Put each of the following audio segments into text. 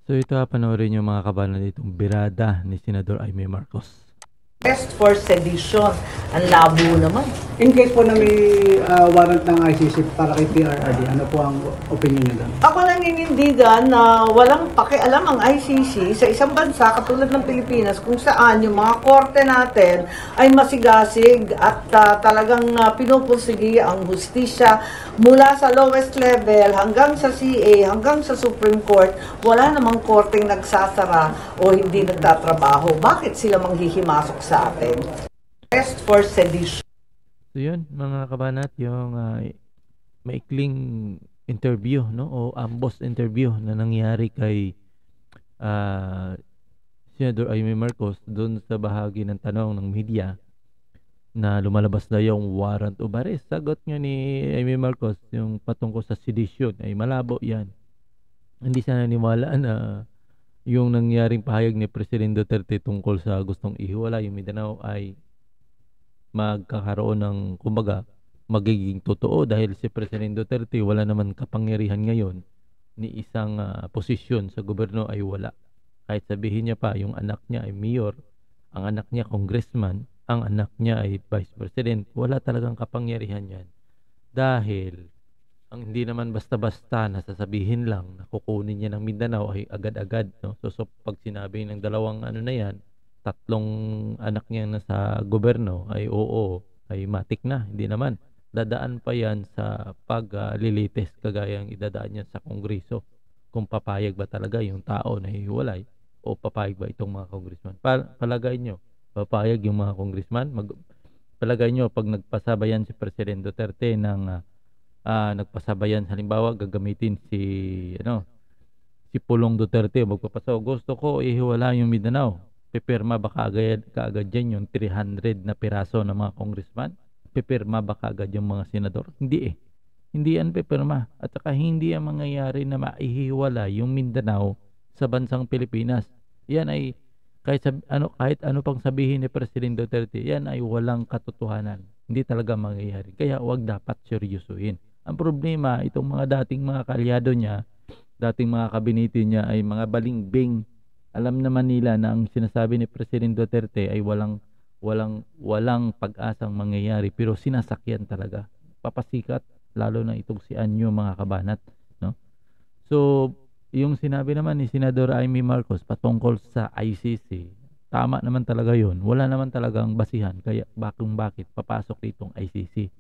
So ito panoorin yung mga kabanan ditong birada ni Senador Aimee Marcos. Test for sedition. Ang labo naman. In case po na may warrant ng ICC para kay PRRD, ano po ang opinion niyo doon? Ako nanginindigan na walang pakialam ang ICC sa isang bansa katulad ng Pilipinas kung saan yung mga korte natin ay masigasig at talagang pinupursigi ang hustisya mula sa lowest level hanggang sa CA, hanggang sa Supreme Court. Wala namang korteng nagsasara o hindi nagtatrabaho. Bakit sila manghihimasok sa atin? Test for sedition. So yun mga kabanat, yung maikling interview, no, o ambos interview na nangyari kay Senador Aimee Marcos doon sa bahagi ng tanong ng media na lumalabas na yung warrant o arrest. Sagot nga ni Aimee Marcos yung patungkol sa sedition ay malabo yan. Hindi siya naniwala na yung nangyaring pahayag ni Presidente Duterte tungkol sa gustong ihiwala yung Mindanao ay magkakaroon ng kumbaga magiging totoo dahil si Presidente Duterte wala naman kapangyarihan ngayon ni isang posisyon sa gobyerno ay wala. Kahit sabihin niya pa yung anak niya ay mayor, ang anak niya congressman, ang anak niya ay vice president, wala talagang kapangyarihan yan. Dahil ang hindi naman basta-basta na sasabihin lang na kukunin niya ng Mindanao ay agad-agad, no? So pag sinabi ng dalawang ano na yan, tatlong anak niya na sa gobyerno ay oo, ay matik na, hindi naman. Dadaan pa yan sa paglilitis kagaya ang idadaan niya sa kongreso. Kung papayag ba talaga yung tao na hiwalay o papayag ba itong mga congressman. Palagay nyo, papayag yung mga congressman? Palagay nyo, pag nagpasabayan si Presidente Duterte ng nagpasabayan, halimbawa gagamitin si Pulong Duterte, magpapasaw, gusto ko ihiwala yung Mindanao, pipirma ba kaagad yan yung 300 na piraso ng mga congressman? Pipirma ba kaagad yung mga senador? Hindi hindi yan pipirma, at saka hindi yan mangyayari na maihiwala yung Mindanao sa bansang Pilipinas. Yan ay kahit ano pang sabihin ni Presidente Duterte, yan ay walang katotohanan, hindi talaga mangyayari, kaya wag dapat seryosohin. Ang problema, itong mga dating mga kalyado niya, dating mga kabinete niya ay mga balingbing. Alam naman nila na ang sinasabi ni Presidente Duterte ay walang pag-asang mangyayari, pero sinasakyan talaga. Papasikat lalo na itong si Anyo mga kabanat, no? So, yung sinabi naman ni Senador Aimee Marcos patungkol sa ICC, tama naman talaga yun. Wala naman talagang basihan kaya bakit papasok ditong ICC.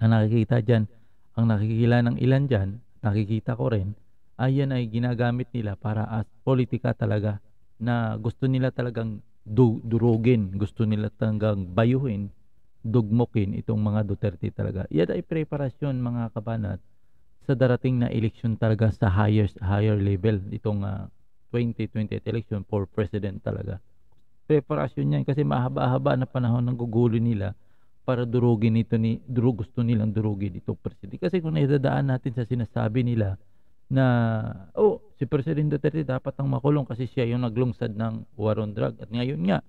Ang nakikita dyan, ang nakikila ng ilan dyan, nakikita ko rin, ayan ay ginagamit nila para as politika talaga, na gusto nila talagang durugin, gusto nila talagang bayuhin, dugmukin itong mga Duterte talaga. Yan ay preparasyon mga kabanat sa darating na eleksyon talaga sa higher level, itong 2020 election for president talaga. Preparasyon yan kasi mahaba-haba na panahon ng gugulo nila para durugin gusto nilang durugin itong presidente. Kasi kung naidadaan natin sa sinasabi nila na si Presidente Duterte dapat ang makulong kasi siya yung naglungsad ng war on drug, at ngayon nga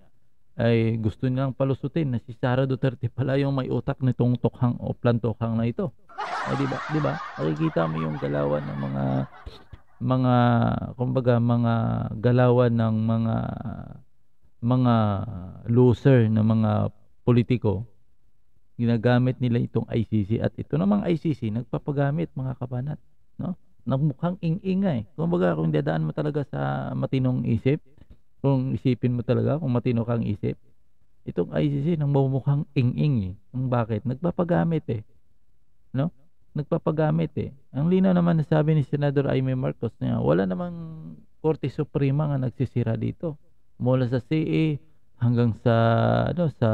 ay gusto nilang palusutin na si Sara Duterte pala yung may utak nitong tukhang o plantokhang na ito. Ay di ba? Nakikita mo yung galawan ng mga kumbaga mga galawan ng mga loser na mga politiko. Ginagamit nila itong ICC, at ito namang ICC nagpapagamit mga kabanat, no? Nagmukhang ingay. Kumbaga kung dadaan mo talaga sa matinong isip, kung isipin mo talaga kung matino kang isip, itong ICC nang mumukhang inging Ang bakit? Nagpapagamit no? Nagpapagamit Ang linaw naman na sabi ni Senador Aimee Marcos na wala namang Korte Suprema nga nagsisira dito. Mula sa CA hanggang sa sa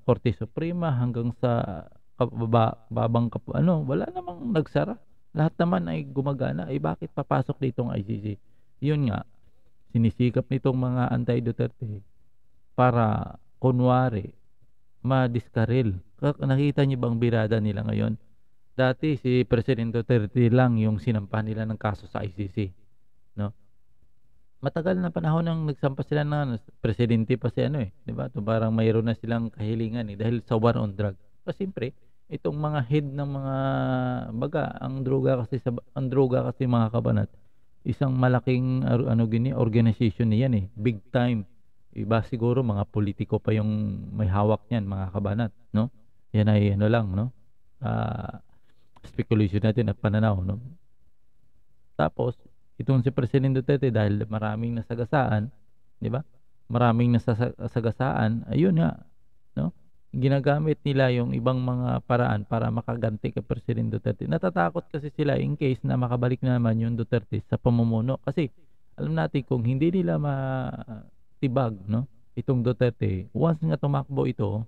Korte Suprema hanggang sa wala namang nagsara. Lahat naman ay gumagana. Bakit papasok ditong ICC? Yun nga, sinisikap nitong mga anti-Duterte para kunwari madiskaril. Nakita niyo bang birada nila ngayon? Dati si Presidente Duterte lang yung sinampa nila ng kaso sa ICC, no? Matagal na panahon nang nagsampa sila na presidente pa si di ba? To parang mayroon na silang kahilingan dahil sa war on drug. Kasi siyempre, itong mga head ng mga ang droga kasi mga kabanat isang malaking organization niyan eh, big time. Iba siguro mga politiko pa yung may hawak niyan, mga kabanat, no? Yan ay ano lang, no? Speculation natin at pananaw, no? Tapos, itong si Presidente Duterte dahil maraming nasagasaan, di ba? Maraming nasagasaan, ayun nga, no? Ginagamit nila yung ibang mga paraan para makaganti kay Presidente Duterte. Natatakot kasi sila in case na makabalik naman yung Duterte sa pamumuno. Kasi alam natin kung hindi nila matibag, no, itong Duterte, once nga tumakbo ito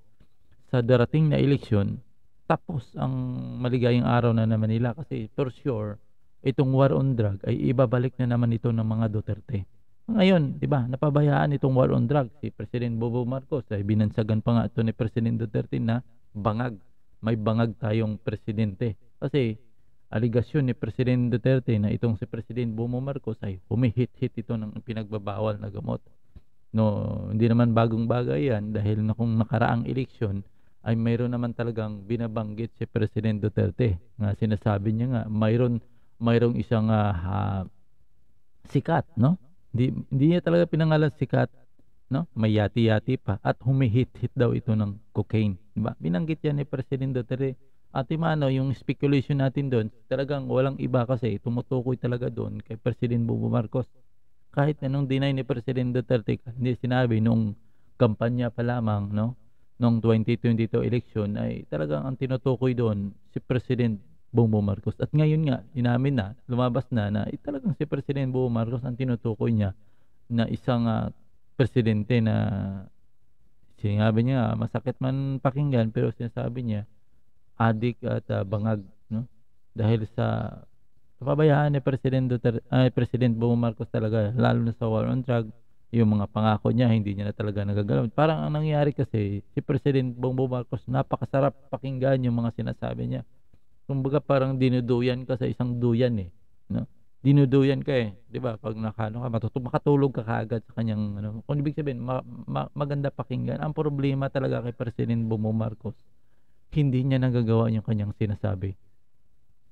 sa darating na eleksyon, tapos ang maligayang araw na naman nila kasi for sure itong war on drug ay ibabalik na naman ito ng mga Duterte. Ngayon, 'di ba, napabayaan itong war on drug si President Bobo Marcos ay binansagan pa nga ito ni President Duterte na bangag. May bangag tayong presidente. Kasi aligasyon ni President Duterte na itong si President Bobo Marcos ay humihit-hit ito ng pinagbabawal na gamot. No, hindi naman bagong bagay 'yan dahil na kung nakaraang eleksyon ay mayroon naman talagang binabanggit si President Duterte. Nga sinasabi niya nga mayroong isang sikat, no? Hindi niya talaga pinangalan sikat, no? May yati-yati pa at humihit-hit daw ito ng cocaine, di ba? Binanggit yan ni President Duterte. At mano, yung speculation natin doon, talagang walang iba kasi tumutukoy talaga doon kay President Bongbong Marcos. Kahit anong deny ni President Duterte, hindi sinabi nung kampanya pa lamang, no? Noong 2022 election ay talagang ang tinutukoy doon si President Bongbong Marcos. At ngayon nga, inamin na, lumabas na talagang si President Bongbong Marcos ang tinutukoy niya na isang presidente na sinabi niya, masakit man pakinggan, pero sinasabi niya, adik at bangag, no? Dahil sa pabayaan ni President Bongbong Marcos talaga, lalo na sa war on drug, yung mga pangako niya, hindi niya na talaga nagagalaw. Parang ang nangyari kasi, si President Bongbong Marcos, napakasarap pakinggan yung mga sinasabi niya. Kumbaga parang dinuduyan ka sa isang duyan eh, no? Dinuduyan ka eh, 'di ba? Pag nakano ka, makatulog ka kaagad sa kanyang ano. Kung ibig sabihin, maganda pakinggan. Ang problema talaga kay President Bongbong Marcos, hindi niya nagagawa yung kanyang sinasabi.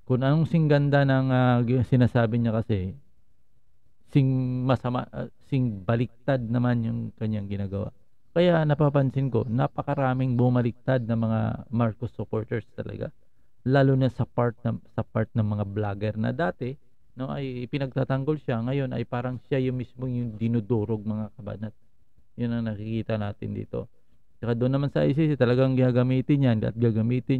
Kung anong singganda ng sinasabi niya kasi, sing baliktad naman yung kanyang ginagawa. Kaya napapansin ko, napakaraming bumaliktad na mga Marcos supporters talaga. Lalo na sa part ng mga vlogger na dati, no, ay pinagtatanggol siya, ngayon ay parang siya yung mismo yung dinudurog, mga kabanat. Yun ang nakikita natin dito. Saka doon naman sa ICC talagang gagamitin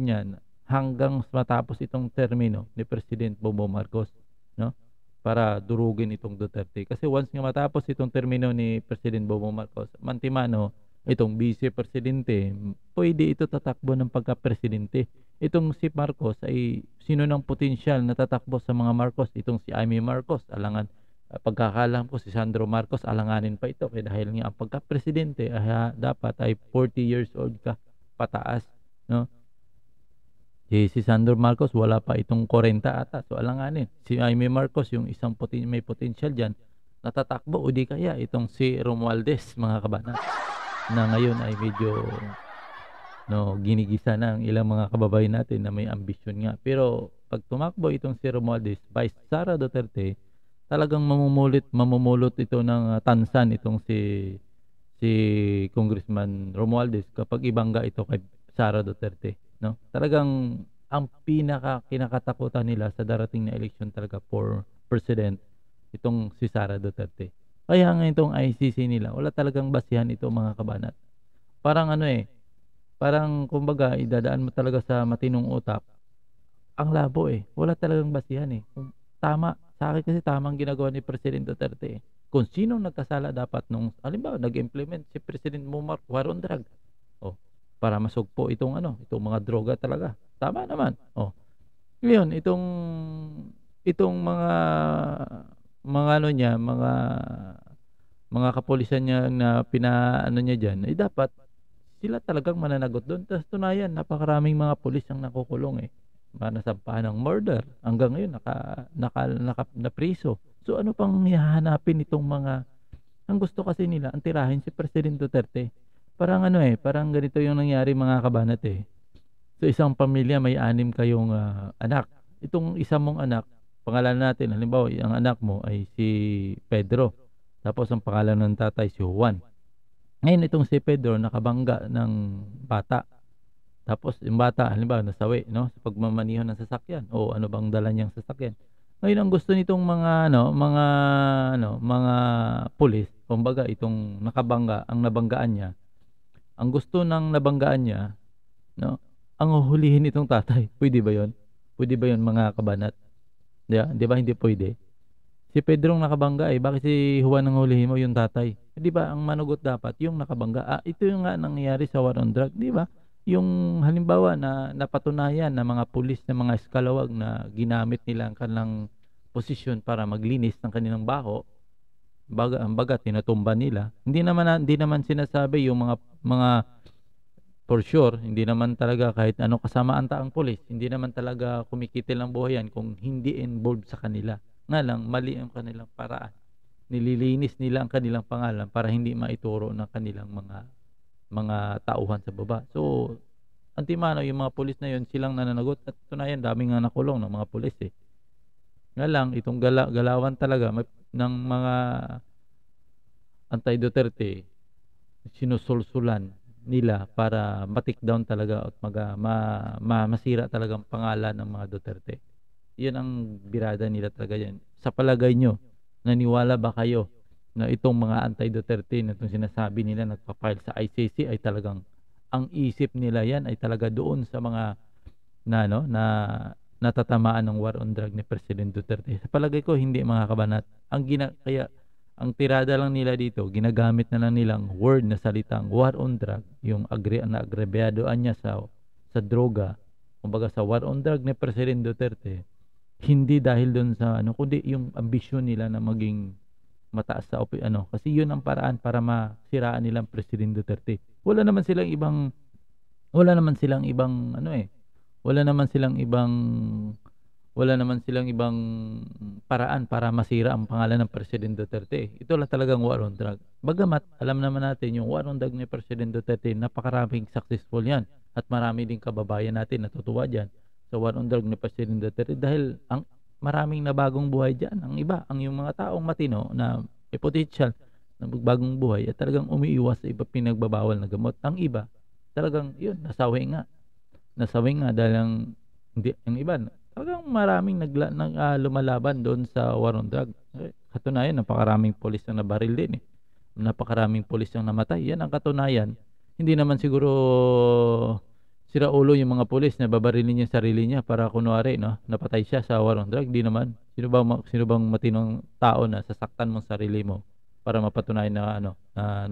yan hanggang matapos itong termino ni President Bongbong Marcos, no, para durugin itong Duterte. Kasi once nga matapos itong termino ni President Bongbong Marcos, mantimano itong vice presidente, pwede ito tatakbo ng pagka-presidente. Itong si Marcos ay sino ng potensyal na tatakbo sa mga Marcos? Itong si Amy Marcos, alangan, pagkakalam ko si Sandro Marcos, alanganin pa ito. Kaya dahil nga ang pagka-presidente dapat ay 40 years old ka pataas, no? Si Sandro Marcos wala pa itong 40 ata, so alanganin. Si Amy Marcos yung isang may potential dyan, natatakbo, o di kaya itong si Romualdez, mga kabanan, na ngayon ay medyo ginigisa na ang ilang mga kababayan natin na may ambisyon nga. Pero pag tumakbo itong si Romualdez by Sara Duterte, talagang mamumulot ito ng tansan itong si Congressman Romualdez kapag ibangga ito kay Sara Duterte, no? Talagang ang kinakatakutan nila sa darating na election talaga for president itong si Sara Duterte. Kaya nga itong ICC nila, wala talagang basihan ito, mga kabanat. Parang parang kumbaga idadaan mo talaga sa matinong utak. Ang labo wala talagang basihan Tama, sa akin kasi tamang ginagawa ni President Duterte Kung sinong nagkasala dapat nung, halimbawa, nag-implement si President Muammar war on drug. Para masugpo itong mga droga talaga. Tama naman. Ngayon, itong mga kapulisan niya na niya diyan, ay dapat sila talagang mananagot doon. Tapos tunayan, napakaraming mga pulis ang nakukulong nasampahan ng murder. Hanggang ngayon napriso. So ano pang hahanapin itong ang gusto kasi nila, ang tirahin si President Duterte. Parang parang ganito yung nangyari, mga kabanat So isang pamilya may 6 kayong anak. Itong isa mong anak, pangalan natin, halimbawa, ang anak mo ay si Pedro. Tapos ang pangalan ng tatay si Juan. Ngayon itong si Pedro nakabangga ng bata. Tapos yung bata, halimbawa, nasawi, no, sa pagmamaneho ng sasakyan o ano bang dala niyang sasakyan. Ngayon ang gusto nitong mga pulis, kumbaga itong nakabangga, ang nabanggaan niya. Ang gusto ng nabanggaan niya, no, ang huhulihin itong tatay. Pwede ba 'yon? Pwede ba 'yon, mga kabanat? 'Di ba hindi pwede? Si Pedro ang nakabangga bakit si Juan ang hulihin mo, yung tatay? 'Di ba ang manugot dapat yung nakabangga? Ito yung nga nangyayari sa war on drug, 'di ba? Yung halimbawa na napatunayan ng mga pulis ng mga eskalawag na ginamit nila ang kanilang posisyon para maglinis ng kanilang baho, baga tinatumba nila. Hindi naman sinasabi yung mga for sure, hindi naman talaga kahit ano kasamaan taang pulis, hindi naman talaga kumikitil ang buhay yan kung hindi involved sa kanila. Nga lang, mali ang kanilang paraan. Nililinis nila ang kanilang pangalan para hindi maituro ng kanilang mga tauhan sa baba. So, antimano yung mga pulis na yun, silang nananagot at tunayan, daming nga nakulong ng mga pulis Nga lang, itong galawan talaga ng mga anti-Duterte, sinusulsulan nila para ma-take down talaga at masira talaga ang pangalan ng mga Duterte. Yan ang birada nila talaga yan. Sa palagay nyo, naniwala ba kayo na itong mga anti-Duterte na itong sinasabi nila nagpa-file sa ICC ay talagang ang isip nila yan ay talaga doon sa mga na natatamaan ng war on drug ni President Duterte? Sa palagay ko hindi, mga kabanat. Kaya ang tirada lang nila dito, ginagamit na lang nilang word na salitang war on drug, yung agrebiyadoan niya sa droga, kumbaga sa war on drug ni President Duterte, hindi dahil doon sa kundi yung ambisyon nila na maging mataas sa kasi yun ang paraan para masiraan nilang President Duterte. Wala naman silang ibang wala naman silang ibang paraan para masira ang pangalan ng President Duterte. Ito lang talagang war on drug. Bagamat alam naman natin yung war on drug ni President Duterte, napakaraming successful yan at marami din kababayan natin natutuwa dyan sa war on drug ni President Duterte dahil maraming nabagong buhay dyan. Ang iba, yung mga taong matino na potential na magbagong buhay at talagang umiiwas sa iba pinagbabawal na gamot. Ang iba, talagang yun, nasawi nga dahil ang iba, talagang maraming lumalaban doon sa war on drug. Katunayan, napakaraming pulis ang nabaril din napakaraming pulis ang namatay. Yan ang katunayan. Hindi naman siguro sira ulo yung mga pulis na babarilin niya sarili niya para kunwari napatay siya sa war on drug. Hindi naman. Sino bang matinong tao na sasaktan mong sarili mo para mapatunayan na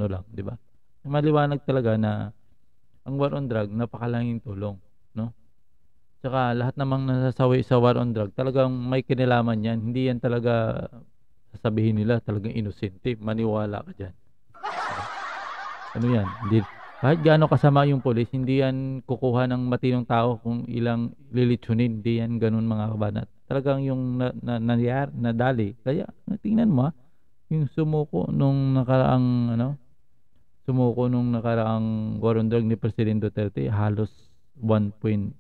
lang, di ba? Maliwanag talaga na ang war on drug napakalanging tulong, no? Tsaka lahat namang nasasawi sa war on drug, talagang may kinalaman yan. Hindi yan talaga sasabihin nila talagang inosente. Maniwala ka dyan. Ano yan? Kahit gaano kasama yung polis, hindi yan kukuha ng matinong tao kung ilang lilitsunin. Hindi yan ganun, mga kabanat. Talagang yung nadali. Kaya tingnan mo yung sumuko nung nakaraang war on drug ni President Duterte, halos 1.5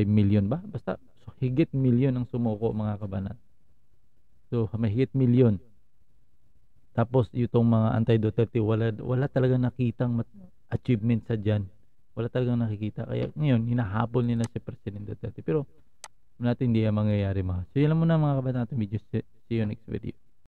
million ba? Basta higit milyon ang sumuko, mga kabanat. So may higit milyon. Tapos itong mga anti-Duterte, wala talagang nakitang achievement sa dyan. Wala talagang nakikita. Kaya ngayon, hinahabol nila si President Duterte. Pero natin hindi yan mangyayari, mga. So yun lang muna, mga kabanat, video. See you next video.